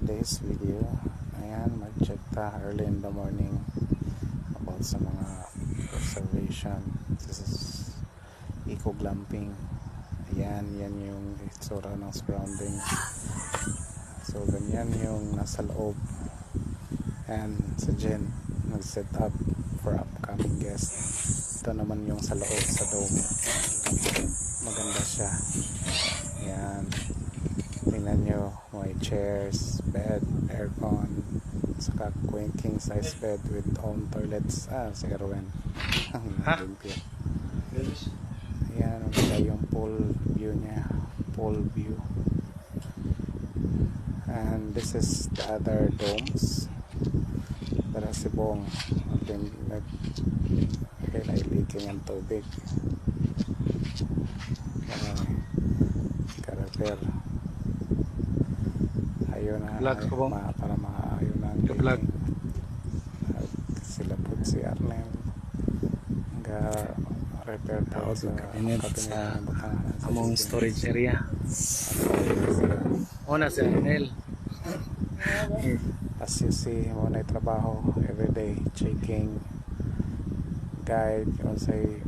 today's video, ayan, mag-check ta early in the morning about sa mga observation. This is eco glamping. Ayan, yan yung itsura ng surroundings. So ganyan yung nasa loob. And sa Jen nag-set up for upcoming guests. Ito naman yung sa loob sa dome. Maganda siya. Ayan, tingnan nyo, may chairs, bed, aircon, saka king size bed with own toilets. Si Erwin. Limpyo. Ayan, maganda yung pool view niya, pool view. And this is the other domes. Para si Bong leaking ang tubig. Ka-repair. Ayun na, para maayun na ang sila po si Arnel repair po sa cabinet sa among storage area. Una si Arnel. As you see, muna trabaho everyday, checking guide, yung say